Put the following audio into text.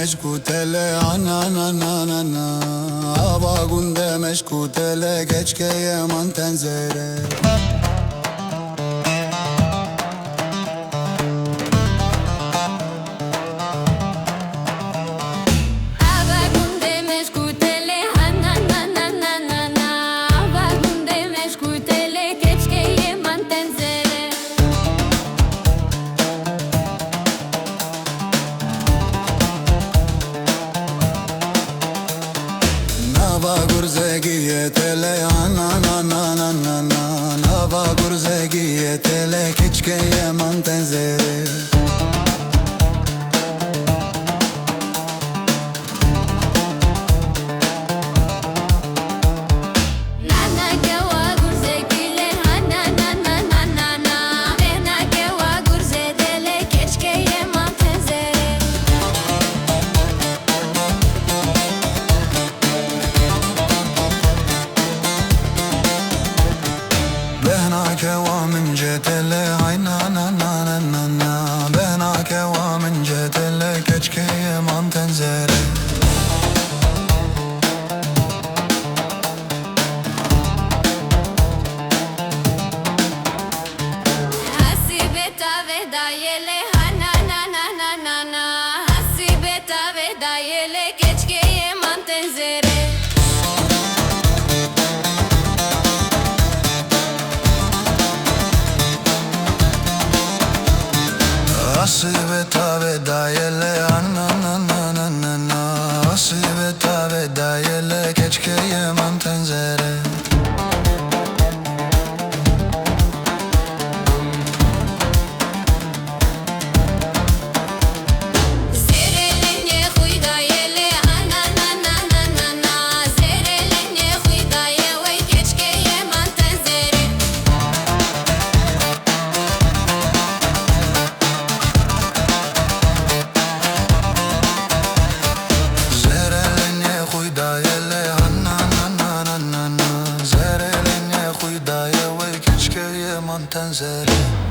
meşkutele anananana Ava gunde meşkutele geçke yeman tenzere Nava gurzegiye tele anananana Nava gurzegiye tele keçke yeman tenzere Benake wa min cetele aynananana Benake wa min cetele keçke yeman tenzere Hasibeta vedayele hanananana Hasibeta vedayele keçke yeman tenzere Asibeta vedayele anananana Asibeta vedayele keçke yeman tenzere Tenzere